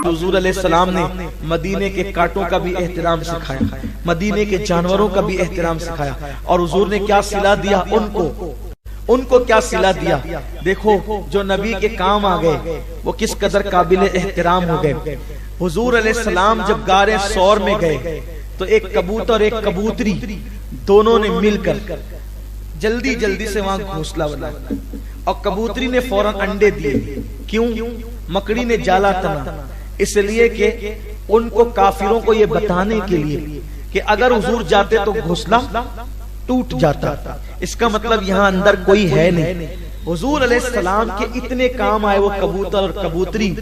پھر حضور علیہ السلام نے مدینے کے کانٹوں کا بھی احترام سکھایا، مدینے کے جانوروں کا بھی احترام سکھایا، اور حضور نے کیا صلہ دیا ان کو کیا صلہ دیا۔ دیکھو جو نبی کے کام آ گئے وہ کس قدر قابل احترام ہو گئے۔ حضور علیہ السلام جب غار ثور میں گئے تو ایک کبوتر اور ایک کبوتری دونوں نے مل کر جلدی جلدی سے وہاں گھونسلہ بنایا، اور کبوتری نے فوراً انڈے دیے۔ کیوں؟ مکڑی نے جالا تنا، اس لیے کہ ان کو کافروں کو یہ بتانے کے لیے کہ اگر حضور جاتے تو گھونسلہ ٹوٹ جاتا، اس کا مطلب یہاں اندر کوئی ہے نہیں۔ حضور علیہ السلام کے اتنے کام آئے وہ کبوتر اور کبوتری،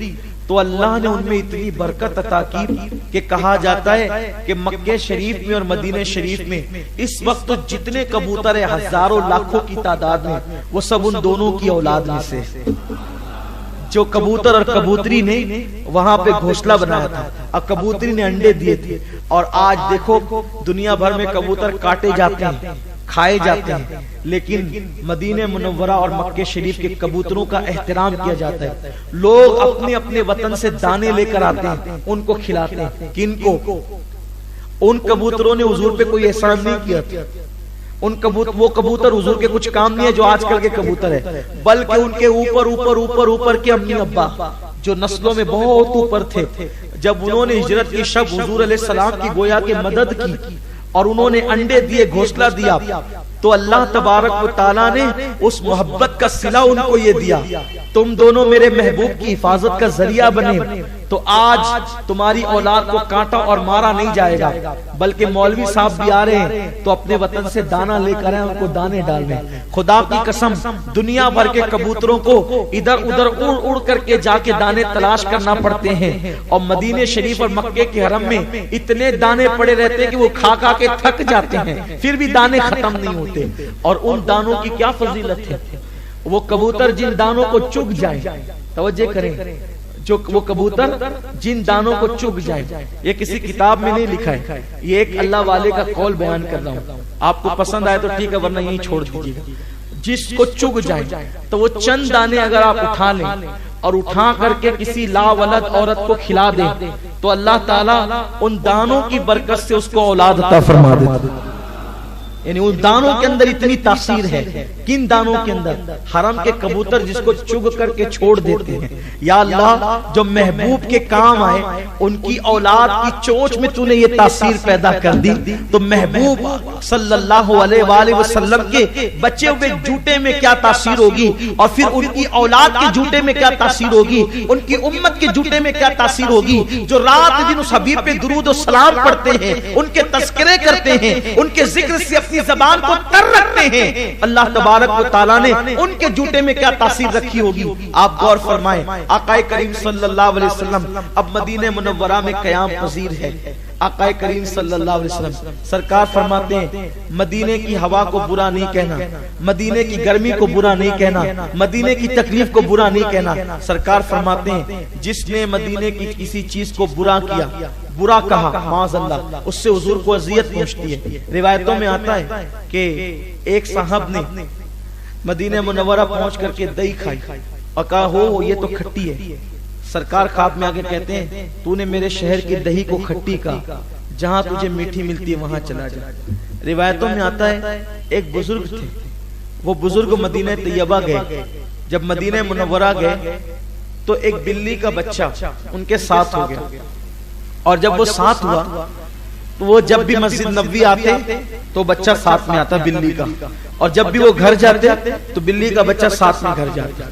تو اللہ نے ان میں اتنی برکت عطا کی کہ کہا جاتا ہے کہ مکہ شریف میں اور مدینہ شریف میں اس وقت تو جتنے کبوتر ہیں ہزاروں لاکھوں کی تعداد میں، وہ سب ان دونوں کی اولاد میں سے، جو کبوتر اور کبوتری نے وہاں پہ گھونسلہ بنایا تھا اور کبوتری نے انڈے دیے تھے۔ اور آج دیکھو دنیا بھر میں کبوتر کاٹے جاتے ہیں، کھائے جاتے ہیں، لیکن مدینہ منورہ اور مکہ شریف کے کبوتروں کا احترام کیا جاتا ہے۔ لوگ اپنے اپنے وطن سے دانے لے کر آتے ہیں، ان کو کھلاتے ہیں۔ کن کو؟ ان کبوتروں نے حضور پہ کوئی احسان نہیں کیا تھا۔ وہ کبوتر حضور کے کچھ کام نہیں ہے جو آج کل کے کبوتر ہے، بلکہ ان کے اوپر کے امی ابا جو نسلوں میں بہت اوپر تھے، جب انہوں نے ہجرت کی شب حضور علیہ السلام کی گویا کہ مدد کی اور انہوں نے انڈے دیے، گھونسلہ دیا، تو اللہ تبارک و تعالیٰ نے اس محبت کا صلہ ان کو یہ دیا، تم دونوں میرے محبوب کی حفاظت کا ذریعہ بنے، تو آج تمہاری اولاد کو کاٹا اور مارا نہیں جائے گا، بلکہ مولوی صاحب بھی آ رہے ہیں تو اپنے وطن سے دانا لے کر ان کو دانے ڈالنے۔ خدا کی قسم دنیا بھر کے کبوتروں کو ادھر ادھر اڑ اڑ کر کے جا کے دانے تلاش کرنا پڑتے ہیں، اور مدینہ شریف اور مکے کے حرم میں اتنے دانے پڑے رہتے ہیں کہ وہ کھا کھا کے تھک جاتے ہیں، پھر بھی دانے ختم نہیں ہوتے۔ اور ان دانوں کی کیا فضیلت ہے، وہ کبوتر جن دانوں کو چگ جائیں، توجہ کریں، جو وہ کبوتر جن دانوں کو چگ جائیں، یہ کسی کتاب میں نہیں لکھا ہے، یہ ایک اللہ والے کا قول بیان کر رہا ہوں، آپ کو پسند آئے تو ٹھیک ہے ورنہ یہیں چھوڑ دیجیے گا۔ جس کو چگ جائیں تو وہ چند دانے اگر آپ اٹھا لیں اور اٹھا کر کے کسی لا ولد عورت کو کھلا دیں تو اللہ تعالیٰ ان دانوں کی برکت سے اس کو اولاد عطا فرما دیتا ہے۔ یعنی ان دانوں کے اندر اتنی تاثیر ہے۔ کن دانوں کے اندر؟ حرم کے کبوتر جس کو چگ کر کے چھوڑ دیتے ہیں۔ یا اللہ جو محبوب کے کام آئے ان کی اولاد کی چونچ میں تو نے یہ تاثیر پیدا کر دی، تو محبوب صلی اللہ علیہ وآلہ وسلم کے بچے ہوئے جوٹے میں کیا تاثیر ہوگی، اور پھر ان کی اولاد کے جوٹے میں کیا تاثیر ہوگی، ان کی امت کے جوٹے میں کیا تاثیر ہوگی، جو رات دن اس حبیب پہ درود و سلام پڑھتے ہیں، ان کے تذکرے کرتے ہیں، ان کے ذکر سے اپنی زبان کو تر رکھتے ہیں، اللہ تبارک و تعالیٰ نے ان کے جوٹے میں کیا تاثیر رکھی ہوگی۔ آپ غور فرمائیں، آقا کریم صلی اللہ علیہ وسلم اب مدینہ منورہ میں قیام پذیر ہے۔ آقا کریم صلی اللہ علیہ وسلم سرکار فرماتے ہیں مدینے کی ہوا کو برا نہیں کہنا، مدینے کی گرمی کو برا نہیں کہنا، مدینے کی تکلیف کو برا نہیں کہنا۔ سرکار فرماتے ہیں جس نے مدینے کی کسی چیز کو برا کیا، برا کہا، معاذ اللہ، اس سے حضور کو اذیت پہنچتی ہے۔ روایتوں میں آتا ہے کہ ایک صاحب نے مدینہ منورہ پہنچ کر کے دہی کھائی اور کہا ہو یہ تو کھٹی ہے۔ سرکار خواب میں آگے کہتے ہیں تو نے میرے شہر کی دہی کو کھٹی کہا، جہاں تجھے میٹھی ملتی ہے وہاں چلا جا۔ روایتوں میں آتا ہے ایک بزرگ تھے، وہ بزرگ مدینہ طیبہ گئے، جب مدینہ منورہ گئے تو ایک بلی کا بچہ ان کے ساتھ ہو گیا، اور جب وہ ساتھ ہوا تو وہ جب بھی مسجد نبوی آتے تو بچہ ساتھ میں آتا بلی کا، اور جب بھی وہ گھر جاتے تو بلی کا بچہ ساتھ میں گھر جاتا۔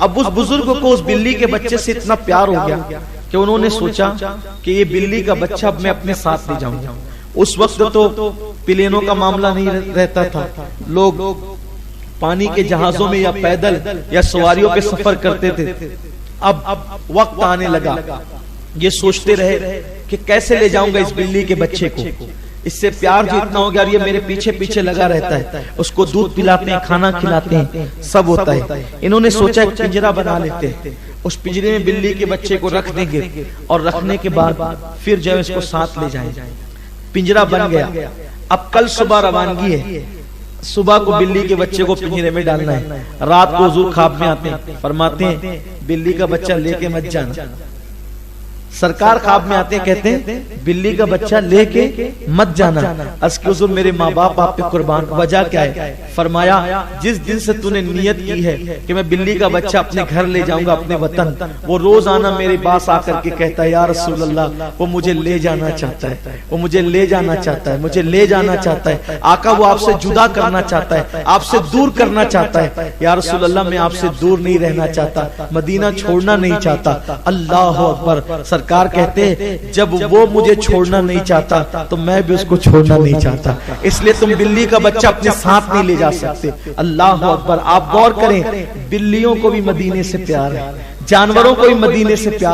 اب اس بزرگ کو اس بلی کے بچے سے اتنا پیار ہو گیا کہ انہوں نے سوچا کہ یہ بلی کا بچہ اب میں اپنے ساتھ لے جاؤں۔ اس وقت تو پلینوں کا معاملہ نہیں رہتا تھا، لوگ پانی کے جہازوں میں یا پیدل یا سواریوں پہ سفر کرتے تھے۔ اب وقت آنے لگا، یہ سوچتے رہے کہ کیسے لے جاؤں گا اس بلی کے بچے کو، اس سے پیار جو اتنا ہو گیا اور یہ میرے پیچھے پیچھے لگا رہتا ہے، اس کو دودھ پلاتے ہیں، کھانا کھلاتے ہیں، سب ہوتا ہے۔ انہوں نے سوچا ایک پنجرا بنا لیتے ہیں، اس پنجرے میں بلی کے بچے کو رکھ دیں گے اور رکھنے کے بعد پھر جو ہے اس کو ساتھ لے جائیں۔ پنجرا بن گیا۔ اب کل صبح روانگی ہے، صبح کو بلی کے بچے کو پنجرے میں ڈالنا ہے۔ رات کو حضور خواب میں آتے ہیں، فرماتے ہیں بلی کا بچہ لے کے مت جانا، سرکار خواب میں آتے ہیں، کہتے ہیں بلی کا بچہ لے کے مت جانا۔ عرض کی حضور میرے ماں باپ آپ پہ قربان، وجہ کیا ہے؟ فرمایا جس دن سے تو نے نیت کی ہے کہ میں بلی کا بچہ اپنے گھر لے جاؤں گا، اپنے وطن، وہ روزانہ میرے پاس آ کر کے کہتا ہے یا رسول اللہ وہ مجھے لے جانا چاہتا ہے، وہ مجھے لے جانا چاہتا ہے، مجھے لے جانا چاہتا ہے آقا، وہ آپ سے جدا کرنا چاہتا ہے، آپ سے دور کرنا چاہتا ہے۔ یا رسول اللہ میں آپ سے دور نہیں رہنا چاہتا، مدینہ چھوڑنا نہیں چاہتا۔ اللہ اکبر۔ سرکار کہتے ہیں جب وہ مجھے چھوڑنا نہیں چاہتا تو میں بھی اس کو چھوڑنا نہیں چاہتا، اس لیے تم بلی کا بچہ اپنے ساتھ نہیں لے جا سکتے۔ اللہ اکبر۔ آپ غور کریں، بلیوں کو بھی مدینے سے پیار ہے، جانوروں کو بھی مدینے سے پیار